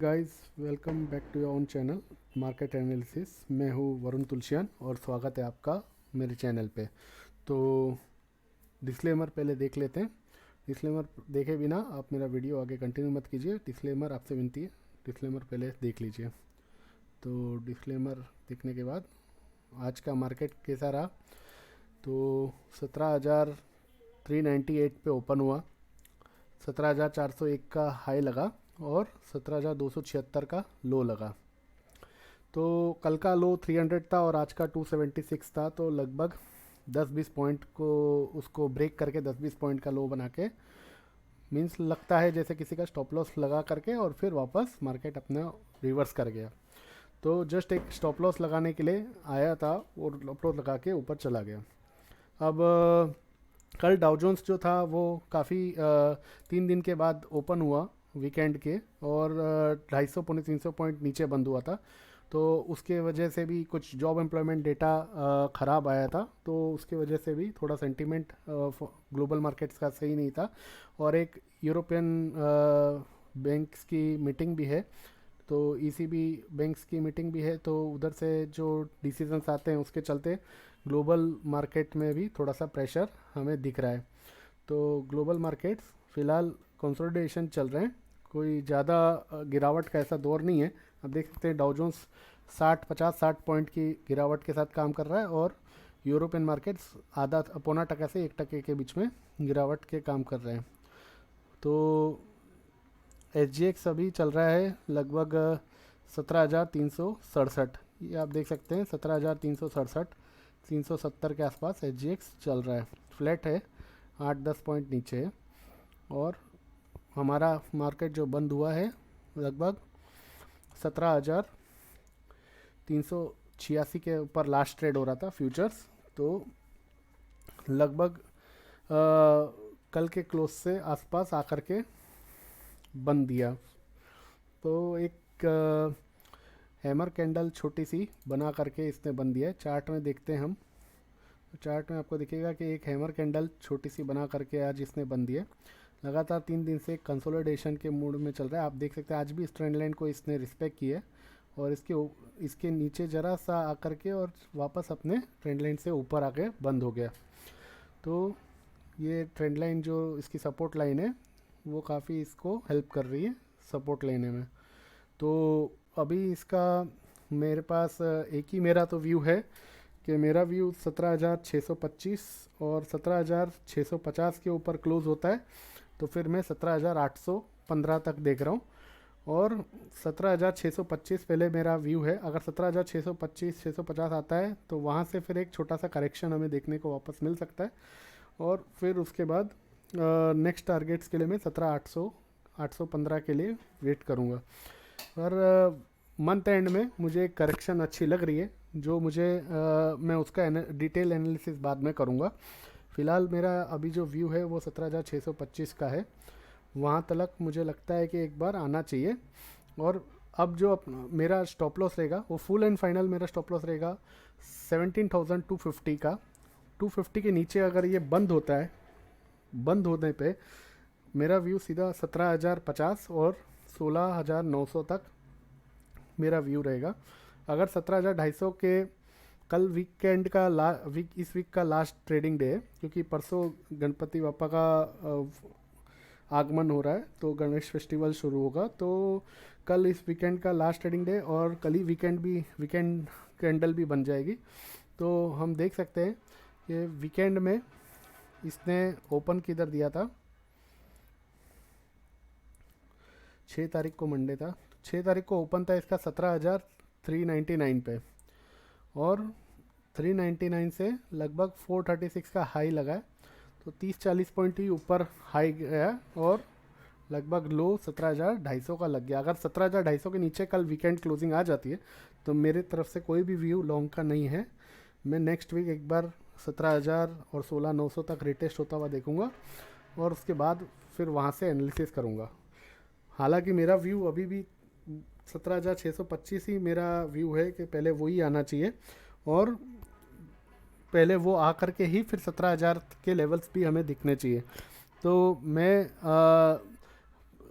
Guys, welcome back to your own channel market analysis. मैं हूँ वरुण तुलसियान और स्वागत है आपका मेरे चैनल पे। तो डिस्क्लेमर पहले देख लेते हैं। डिस्क्लेमर देखे बिना आप मेरा वीडियो आगे कंटिन्यू मत कीजिए। डिस्क्लेमर आपसे विनती है, डिस्क्लेमर पहले देख लीजिए। तो डिस्क्लेमर देखने के बाद आज का मार्केट कैसा रहा। तो 17,398 पे ओपन हुआ, 17,401 का हाई लगा और 17,276 का लो लगा। तो कल का लो 300 था और आज का 276 था, तो लगभग 10-20 पॉइंट को उसको ब्रेक करके 10-20 पॉइंट का लो बना के मीन्स लगता है जैसे किसी का स्टॉप लॉस लगा करके और फिर वापस मार्केट अपना रिवर्स कर गया। तो जस्ट एक स्टॉप लॉस लगाने के लिए आया था और स्टॉप लॉस लगा के ऊपर चला गया। अब कल डाउ जोन्स जो था वो काफ़ी 3 दिन के बाद ओपन हुआ वीकेंड के, और 250 पौने 300 पॉइंट नीचे बंद हुआ था। तो उसके वजह से भी कुछ जॉब एम्प्लॉयमेंट डेटा ख़राब आया था, तो उसके वजह से भी थोड़ा सेंटीमेंट ग्लोबल मार्केट्स का सही नहीं था। और एक यूरोपियन बैंक्स की मीटिंग भी है, तो ईसीबी बैंक्स की मीटिंग भी है, तो उधर से जो डिसीजंस आते हैं उसके चलते ग्लोबल मार्केट में भी थोड़ा सा प्रेशर हमें दिख रहा है। तो ग्लोबल मार्केट्स फ़िलहाल कंसोलिडेशन चल रहे हैं, कोई ज़्यादा गिरावट का ऐसा दौर नहीं है। अब देख सकते हैं डाउ जोन्स 60 पॉइंट की गिरावट के साथ काम कर रहा है और यूरोपियन मार्केट्स आधा पौना टका से 1 टके के बीच में गिरावट के काम कर रहे हैं। तो SGX अभी चल रहा है लगभग 17,367, ये आप देख सकते हैं 17,367, 370 के आसपास SGX चल रहा है। फ्लैट है, 8-10 पॉइंट नीचे है। और हमारा मार्केट जो बंद हुआ है लगभग 17,386 के ऊपर लास्ट ट्रेड हो रहा था फ्यूचर्स। तो लगभग कल के क्लोज से आसपास आकर के बंद दिया। तो एक हैमर कैंडल छोटी सी बना करके इसने बंद दिया है। चार्ट में देखते हैं हम, तो चार्ट में आपको दिखेगा कि एक हैमर कैंडल छोटी सी बना करके आज इसने बंद दिया। लगातार 3 दिन से कंसोलिडेशन के मूड में चल रहा है। आप देख सकते हैं आज भी इस ट्रेंड लाइन को इसने रिस्पेक्ट किया है और इसके नीचे ज़रा सा आकर के और वापस अपने ट्रेंड लाइन से ऊपर आके बंद हो गया। तो ये ट्रेंड लाइन जो इसकी सपोर्ट लाइन है वो काफ़ी इसको हेल्प कर रही है सपोर्ट लेने में। तो अभी इसका मेरे पास एक ही मेरा तो व्यू है कि मेरा व्यू 17,625 और 17,650 के ऊपर क्लोज होता है तो फिर मैं 17,815 तक देख रहा हूँ। और 17,625 पहले मेरा व्यू है। अगर 17,625 650 आता है तो वहाँ से फिर एक छोटा सा करेक्शन हमें देखने को वापस मिल सकता है, और फिर उसके बाद नेक्स्ट टारगेट्स के लिए मैं 17,815 के लिए वेट करूँगा। और मंथ एंड में मुझे एक करेक्शन अच्छी लग रही है, जो मुझे मैं उसका डिटेल एनालिसिस बाद में करूँगा। फ़िलहाल मेरा अभी जो व्यू है वो 17,625 का है, वहाँ तक मुझे लगता है कि एक बार आना चाहिए। और अब जो मेरा स्टॉप लॉस रहेगा वो फुल एंड फाइनल मेरा स्टॉप लॉस रहेगा 17,250 का। 250 के नीचे अगर ये बंद होता है, बंद होने पे मेरा व्यू सीधा 17,050 और 16,900 तक मेरा व्यू रहेगा। अगर 17,250 के कल वीकेंड का इस वीक का लास्ट ट्रेडिंग डे है, क्योंकि परसों गणपति बापा का आगमन हो रहा है तो गणेश फेस्टिवल शुरू होगा। तो कल इस वीकेंड का लास्ट ट्रेडिंग डे और कल ही वीकेंड कैंडल भी बन जाएगी। तो हम देख सकते हैं कि वीकेंड में इसने ओपन किधर दिया था, 6 तारीख को मंडे था, 6 तारीख को ओपन था इसका 17,399 पे, और 399 से लगभग 436 का हाई लगा है। तो 30-40 पॉइंट ही ऊपर हाई गया और लगभग लो 17,250 का लग गया। अगर 17,250 के नीचे कल वीकेंड क्लोजिंग आ जाती है तो मेरे तरफ से कोई भी व्यू लॉन्ग का नहीं है। मैं नेक्स्ट वीक एक बार 17,000 और 16,900 तक रिटेस्ट होता हुआ देखूंगा और उसके बाद फिर वहाँ से एनालिसिस करूँगा। हालांकि मेरा व्यू अभी भी 17,625 ही मेरा व्यू है कि पहले वही आना चाहिए, और पहले वो आ करके ही फिर 17,000 के लेवल्स भी हमें दिखने चाहिए। तो मैं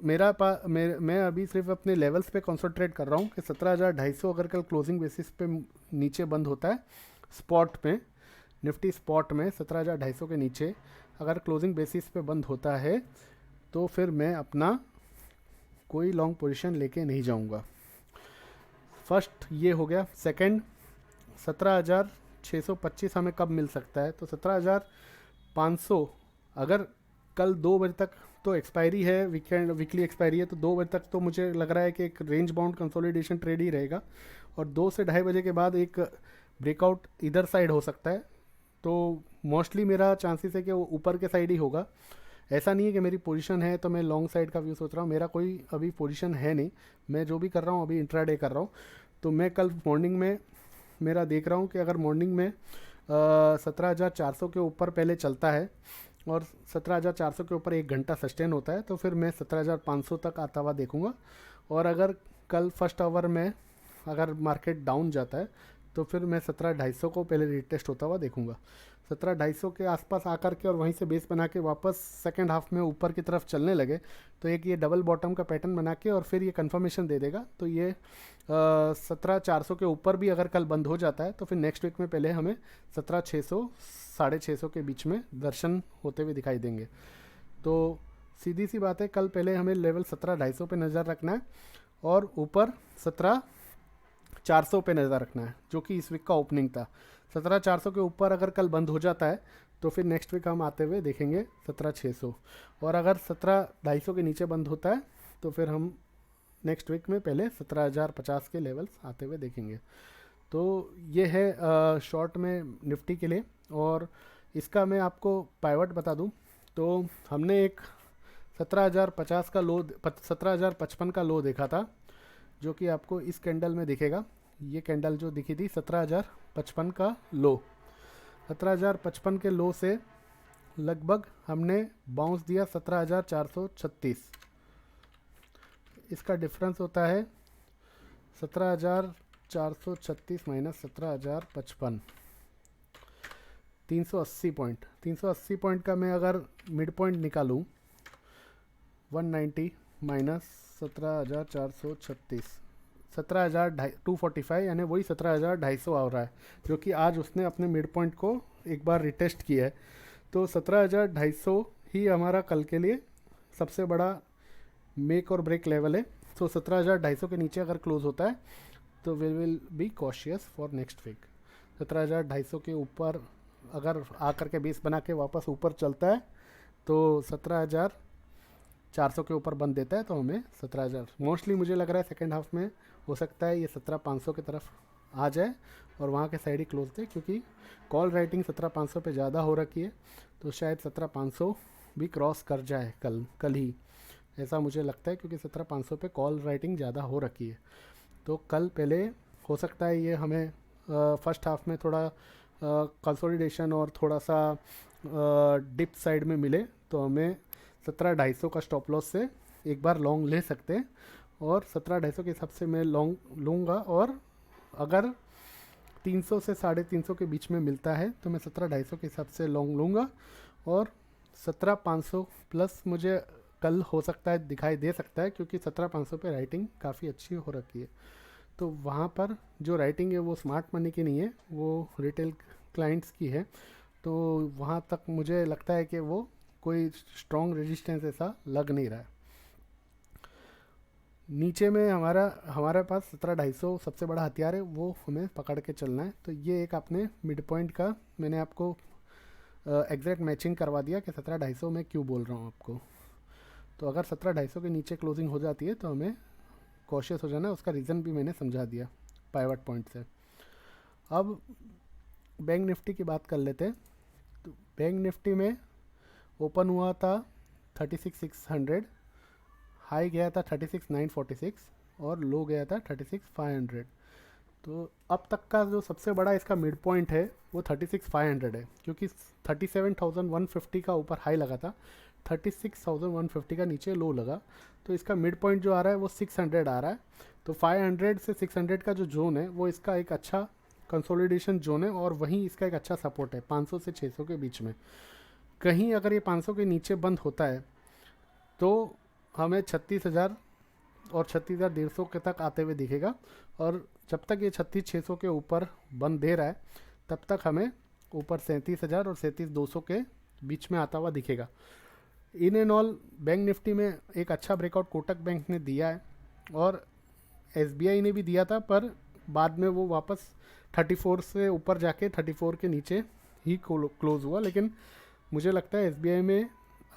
मैं अभी सिर्फ अपने लेवल्स पे कंसंट्रेट कर रहा हूँ कि 17,250 अगर कल क्लोजिंग बेसिस पे नीचे बंद होता है, स्पॉट पे निफ्टी स्पॉट में 17,250 के नीचे अगर क्लोजिंग बेसिस पे बंद होता है तो फिर मैं अपना कोई लॉन्ग पोजीशन लेके नहीं जाऊंगा। फर्स्ट ये हो गया। सेकंड, 17,625 हमें कब मिल सकता है? तो 17,500 अगर कल 2 बजे तक, तो एक्सपायरी है, वीकली एक्सपायरी है, तो 2 बजे तक तो मुझे लग रहा है कि एक रेंज बाउंड कंसोलिडेशन ट्रेड ही रहेगा, और 2 से 2:30 बजे के बाद एक ब्रेकआउट इधर साइड हो सकता है। तो मोस्टली मेरा चांसेस है कि वो ऊपर के साइड ही होगा। ऐसा नहीं है कि मेरी पोजीशन है तो मैं लॉन्ग साइड का व्यू सोच रहा हूँ, मेरा कोई अभी पोजीशन है नहीं, मैं जो भी कर रहा हूँ अभी इंट्राडे कर रहा हूँ। तो मैं कल मॉर्निंग में मेरा देख रहा हूँ कि अगर मॉर्निंग में 17,400 के ऊपर पहले चलता है और 17,400 के ऊपर 1 घंटा सस्टेन होता है तो फिर मैं 17,500 तक आता हुआ देखूंगा। और अगर कल फर्स्ट आवर में अगर मार्केट डाउन जाता है तो फिर मैं 17,250 को पहले रिटेस्ट होता हुआ देखूंगा। 17,250 के आसपास आकर के और वहीं से बेस बना के वापस सेकंड हाफ में ऊपर की तरफ चलने लगे तो एक ये डबल बॉटम का पैटर्न बना के और फिर ये कंफर्मेशन दे देगा। तो ये 17,400 के ऊपर भी अगर कल बंद हो जाता है तो फिर नेक्स्ट वीक में पहले हमें 17,600 650 के बीच में दर्शन होते हुए दिखाई देंगे। तो सीधी सी बात है, कल पहले हमें लेवल 17,250 पे नज़र रखना है और ऊपर 17,400 पे नज़र रखना है, जो कि इस वीक का ओपनिंग था। 17,400 के ऊपर अगर कल बंद हो जाता है तो फिर नेक्स्ट वीक हम आते हुए देखेंगे 17,600, और अगर 17,250 के नीचे बंद होता है तो फिर हम नेक्स्ट वीक में पहले 17,050 के लेवल्स आते हुए देखेंगे। तो ये है शॉर्ट में निफ्टी के लिए। और इसका मैं आपको पाइवट बता दूं तो हमने एक 17,050 का लो, 17,055 का लो देखा था, जो कि आपको इस कैंडल में दिखेगा। ये कैंडल जो दिखी थी 17,055 का लो, 17,055 के लो से लगभग हमने बाउंस दिया 17,436। इसका डिफरेंस होता है 17,436 माइनस 17,055, 380 पॉइंट। 380 पॉइंट का मैं अगर मिड पॉइंट निकालूं 190 माइनस 17,436, 17,245, यानी वही 17,250 आ रहा है, जो कि आज उसने अपने मिड पॉइंट को एक बार रिटेस्ट किया है। तो 17,250 ही हमारा कल के लिए सबसे बड़ा मेक और ब्रेक लेवल है। तो 17,250 के नीचे अगर क्लोज होता है तो we will be cautious for next week. 17,250 के ऊपर अगर आकर के बेस बना के वापस ऊपर चलता है तो 17,400 के ऊपर बंद देता है तो हमें 17,000, मोस्टली मुझे लग रहा है सेकेंड हाफ में हो सकता है ये 17,500 की तरफ आ जाए और वहाँ के साइड ही क्लोज दे, क्योंकि कॉल राइटिंग 17,500 पे ज़्यादा हो रखी है, तो शायद 17,500 भी क्रॉस कर जाए कल ही, ऐसा मुझे लगता है, क्योंकि 17,500 पे कॉल राइटिंग ज़्यादा हो रखी है। तो कल पहले हो सकता है ये हमें फर्स्ट हाफ में थोड़ा कंसोलिडेशन और थोड़ा सा डिप साइड में मिले तो हमें 17,250 का स्टॉप लॉस से एक बार लॉन्ग ले सकते हैं, और 17,250 के हिसाब से मैं लॉन्ग लूँगा। और अगर 300 से 350 के बीच में मिलता है तो मैं 17,250 के हिसाब से लॉन्ग लूँगा, और 17,500 प्लस मुझे कल हो सकता है दिखाई दे सकता है, क्योंकि 17,500 पे राइटिंग काफ़ी अच्छी हो रखी है। तो वहाँ पर जो राइटिंग है वो स्मार्ट मनी की नहीं है, वो रिटेल क्लाइंट्स की है। तो वहाँ तक मुझे लगता है कि वो कोई स्ट्रॉन्ग रेजिस्टेंस ऐसा लग नहीं रहा है। नीचे में हमारे पास 17,250 सबसे बड़ा हथियार है, वो हमें पकड़ के चलना है। तो ये एक आपने मिड पॉइंट का मैंने आपको एग्जैक्ट मैचिंग करवा दिया कि 17,250 में क्यों बोल रहा हूँ आपको। तो अगर 17,250 के नीचे क्लोजिंग हो जाती है तो हमें कॉशियस हो जाना है, उसका रीज़न भी मैंने समझा दिया पाइवट पॉइंट से। अब बैंक निफ्टी की बात कर लेते हैं। तो बैंक निफ्टी में ओपन हुआ था 36,600, हाई गया था 36,946 और लो गया था 36,500। तो अब तक का जो सबसे बड़ा इसका मिड पॉइंट है वो 36,500 है, क्योंकि 37,150 का ऊपर हाई लगा था, 36,150 का नीचे लो लगा। तो इसका मिड पॉइंट जो आ रहा है वो 600 आ रहा है। तो 500 से 600 का जो जोन है वो इसका एक अच्छा कंसोलिडेशन जोन है, और वहीं इसका एक अच्छा सपोर्ट है 500 से 600 के बीच में। कहीं अगर ये 500 के नीचे बंद होता है तो हमें 36,000 और 36,150 के तक आते हुए दिखेगा। और जब तक ये 36,600 के ऊपर बंद दे रहा है तब तक हमें ऊपर 37,000 और 37,200 के बीच में आता हुआ दिखेगा। In and all bank Nifty में एक अच्छा ब्रेकआउट कोटक बैंक ने दिया है और एसबीआई ने भी दिया था, पर बाद में वो वापस 34 से ऊपर जाके 34 के नीचे ही क्लोज हुआ। लेकिन मुझे लगता है एसबीआई में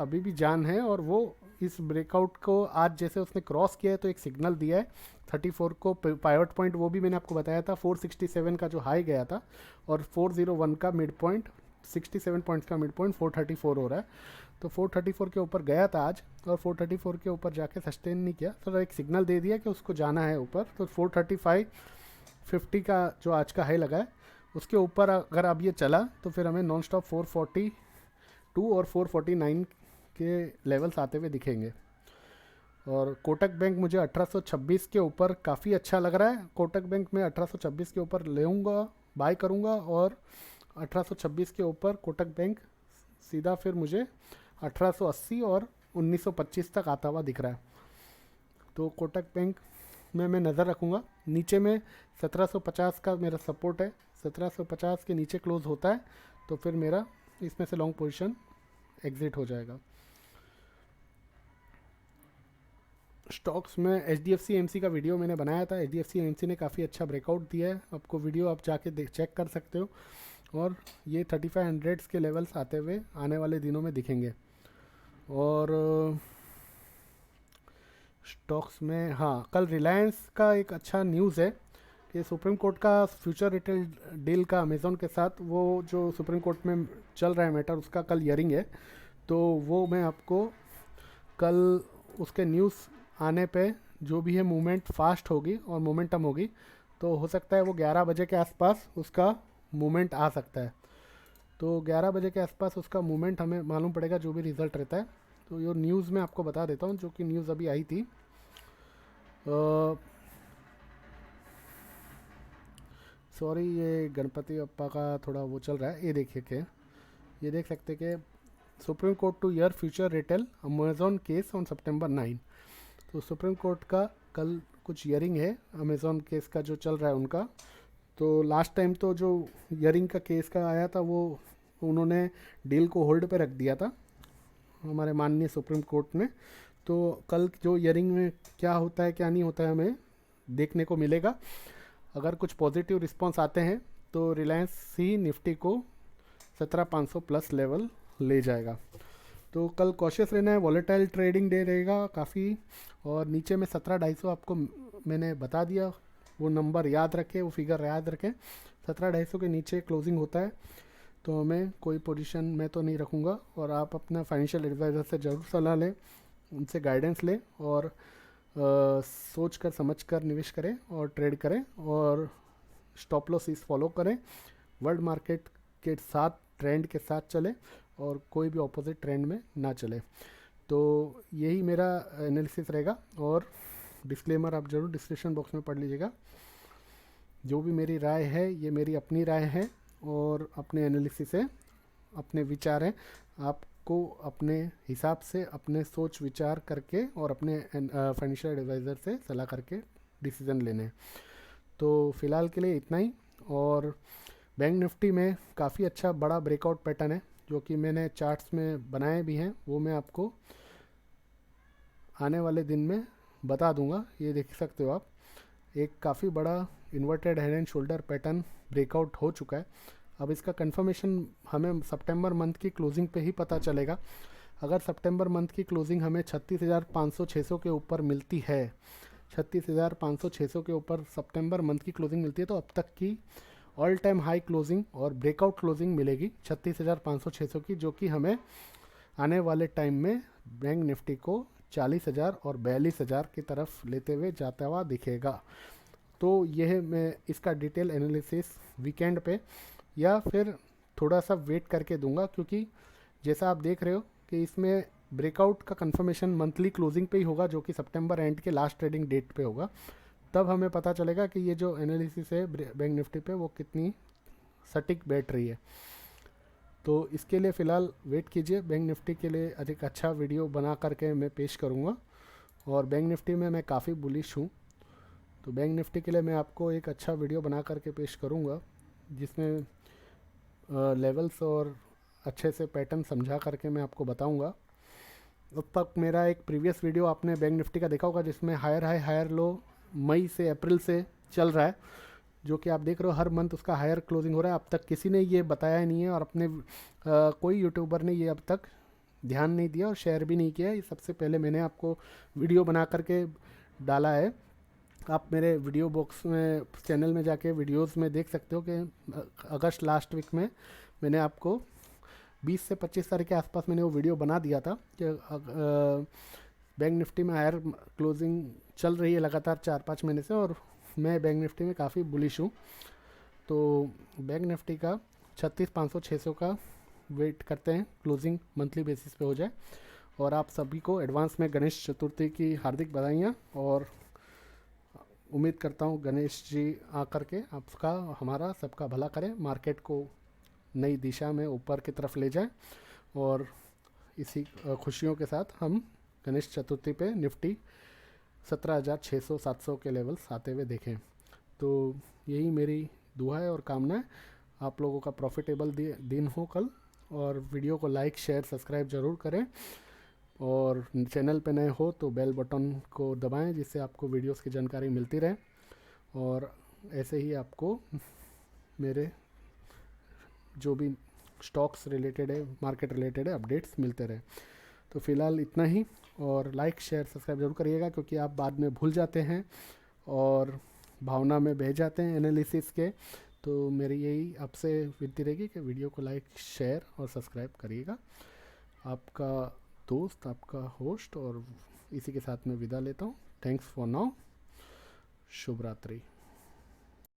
अभी भी जान है और वो इस ब्रेकआउट को आज जैसे उसने क्रॉस किया है तो एक सिग्नल दिया है 34 को। पाइवट पॉइंट वो भी मैंने आपको बताया था 467 का जो हाई गया था और 401 का मिड पॉइंट, 67 पॉइंट्स का मिड पॉइंट 434 हो रहा है। तो 434 के ऊपर गया था आज और 434 के ऊपर जाके सस्टेन नहीं किया, तो एक सिग्नल दे दिया कि उसको जाना है ऊपर। तो 435.50 का जो आज का हाई लगा है उसके ऊपर अगर अब ये चला तो फिर हमें नॉन स्टॉप 442 और 449 के लेवल्स आते हुए दिखेंगे। और कोटक बैंक मुझे 1826 के ऊपर काफ़ी अच्छा लग रहा है। कोटक बैंक में 1826 के ऊपर लेऊंगा, बाय करूंगा और 1826 के ऊपर कोटक बैंक सीधा फिर मुझे 1880 और 1925 तक आता हुआ दिख रहा है। तो कोटक बैंक में मैं नज़र रखूँगा। नीचे में 1750 का मेरा सपोर्ट है, 1750 के नीचे क्लोज होता है तो फिर मेरा इसमें से लॉन्ग पोजीशन एग्जिट हो जाएगा। स्टॉक्स में एचडीएफसी एएमसी का वीडियो मैंने बनाया था। एचडीएफसी एएमसी ने काफ़ी अच्छा ब्रेकआउट दिया है, आपको वीडियो आप जाके चेक कर सकते हो। और ये 3500 के लेवल्स आते हुए आने वाले दिनों में दिखेंगे। और स्टॉक्स में हाँ, कल रिलायंस का एक अच्छा न्यूज़ है कि सुप्रीम कोर्ट का फ्यूचर रिटेल डील का अमेज़ॉन के साथ वो जो सुप्रीम कोर्ट में चल रहा है मैटर, उसका कल हियरिंग है। तो वो मैं आपको कल उसके न्यूज़ आने पे जो भी है मूवमेंट फास्ट होगी और मोमेंटम होगी तो हो सकता है वो 11 बजे के आसपास उसका मूवमेंट आ सकता है। तो 11 बजे के आसपास उसका मूवमेंट हमें मालूम पड़ेगा जो भी रिज़ल्ट रहता है। तो ये न्यूज़ मैं आपको बता देता हूँ जो कि न्यूज़ अभी आई थी। सॉरी, ये गणपति बप्पा का थोड़ा वो चल रहा है। ये देखिए कि ये देख सकते कि supreme court two year future retail Amazon case on सितंबर 9। तो सुप्रीम कोर्ट का कल कुछ हियरिंग है अमेज़ॉन केस का जो चल रहा है उनका। तो लास्ट टाइम तो जो हियरिंग का केस का आया था वो उन्होंने डील को होल्ड पे रख दिया था हमारे माननीय सुप्रीम कोर्ट ने। तो कल जो हियरिंग में क्या होता है क्या नहीं होता है हमें देखने को मिलेगा। अगर कुछ पॉजिटिव रिस्पांस आते हैं तो रिलायंस ही निफ्टी को 17,500 प्लस लेवल ले जाएगा। तो कल कॉशियस रहना है, वॉलेटाइल ट्रेडिंग डे रहेगा काफ़ी। और नीचे में 17,250 आपको मैंने बता दिया, वो नंबर याद रखें, वो फिगर याद रखें। 17,250 के नीचे क्लोजिंग होता है तो हमें कोई पोजीशन मैं तो नहीं रखूँगा। और आप अपना फाइनेंशियल एडवाइज़र से ज़रूर सलाह लें, उनसे गाइडेंस लें और सोच कर समझ कर निवेश करें और ट्रेड करें और स्टॉप लॉस इस फॉलो करें। वर्ल्ड मार्केट के साथ ट्रेंड के साथ चले और कोई भी ऑपोजिट ट्रेंड में ना चले। तो यही मेरा एनालिसिस रहेगा। और डिस्क्लेमर आप ज़रूर डिस्क्रिप्शन बॉक्स में पढ़ लीजिएगा। जो भी मेरी राय है ये मेरी अपनी राय है और अपने एनालिसिस है, अपने विचार हैं। आपको अपने हिसाब से अपने सोच विचार करके और अपने फाइनेंशियल एडवाइज़र से सलाह करके डिसीज़न लेने हैं। तो फ़िलहाल के लिए इतना ही। और बैंक निफ्टी में काफ़ी अच्छा बड़ा ब्रेकआउट पैटर्न है जो कि मैंने चार्ट्स में बनाए भी हैं, वो मैं आपको आने वाले दिन में बता दूंगा। ये देख सकते हो आप, एक काफ़ी बड़ा inverted head and shoulder pattern breakout हो चुका है। अब इसका कंफर्मेशन हमें सितंबर मंथ की क्लोजिंग पे ही पता चलेगा। अगर सितंबर मंथ की क्लोजिंग हमें 36,500-600 के ऊपर मिलती है, 36,500-600 के ऊपर सितंबर मंथ की क्लोजिंग मिलती है तो अब तक की ऑल टाइम हाई क्लोजिंग और ब्रेकआउट क्लोजिंग मिलेगी 36,500-600 की, जो कि हमें आने वाले टाइम में बैंक निफ्टी को 40,000 और 42,000 की तरफ लेते हुए जाता हुआ दिखेगा। तो यह मैं इसका डिटेल एनालिसिस वीकेंड पे या फिर थोड़ा सा वेट करके दूंगा, क्योंकि जैसा आप देख रहे हो कि इसमें ब्रेकआउट का कंफर्मेशन मंथली क्लोजिंग पे ही होगा जो कि सितंबर एंड के लास्ट ट्रेडिंग डेट पे होगा। तब हमें पता चलेगा कि ये जो एनालिसिस है बैंक निफ्टी पे वो कितनी सटीक बैठ रही है। तो इसके लिए फ़िलहाल वेट कीजिए, बैंक निफ्टी के लिए अधिक अच्छा वीडियो बना करके मैं पेश करूँगा। और बैंक निफ्टी में मैं काफ़ी बुलिश हूँ। तो बैंक निफ्टी के लिए मैं आपको एक अच्छा वीडियो बना करके पेश करूँगा, जिसमें लेवल्स और अच्छे से पैटर्न समझा करके मैं आपको बताऊँगा। अब तक मेरा एक प्रीवियस वीडियो आपने बैंक निफ्टी का देखा होगा, जिसमें हायर हाई हायर लो मई से अप्रैल से चल रहा है, जो कि आप देख रहे हो हर मंथ उसका हायर क्लोजिंग हो रहा है। अब तक किसी ने ये बताया नहीं है, और अपने कोई यूट्यूबर ने ये अब तक ध्यान नहीं दिया और शेयर भी नहीं किया। ये सबसे पहले मैंने आपको वीडियो बना करके डाला है। आप मेरे वीडियो बॉक्स में चैनल में जाके वीडियोस में देख सकते हो कि अगस्त लास्ट वीक में मैंने आपको 20 से 25 तारीख के आसपास मैंने वो वीडियो बना दिया था कि बैंक निफ्टी में हायर क्लोजिंग चल रही है लगातार 4-5 महीने से, और मैं बैंक निफ्टी में काफ़ी बुलिश हूँ। तो बैंक निफ्टी का 36,500-600 का वेट करते हैं क्लोजिंग मंथली बेसिस पे हो जाए। और आप सभी को एडवांस में गणेश चतुर्थी की हार्दिक बधाइयाँ, और उम्मीद करता हूँ गणेश जी आकर के आपका हमारा सबका भला करें, मार्केट को नई दिशा में ऊपर की तरफ ले जाए, और इसी खुशियों के साथ हम गणेश चतुर्थी पे निफ्टी 17,600-700 के लेवल्स आते हुए देखें। तो यही मेरी दुआ है और कामना है। आप लोगों का प्रॉफिटेबल दिन हो कल, और वीडियो को लाइक शेयर सब्सक्राइब ज़रूर करें, और चैनल पे नए हो तो बेल बटन को दबाएं, जिससे आपको वीडियोस की जानकारी मिलती रहे, और ऐसे ही आपको मेरे जो भी स्टॉक्स रिलेटेड है, मार्केट रिलेटेड है, अपडेट्स मिलते रहे। तो फ़िलहाल इतना ही, और लाइक शेयर सब्सक्राइब जरूर करिएगा, क्योंकि आप बाद में भूल जाते हैं और भावना में बह जाते हैं एनालिसिस के। तो मेरी यही आपसे विनती रहेगी कि वीडियो को लाइक शेयर और सब्सक्राइब करिएगा। आपका दोस्त, आपका होस्ट, और इसी के साथ मैं विदा लेता हूँ। Thanks for now. शुभ रात्रि।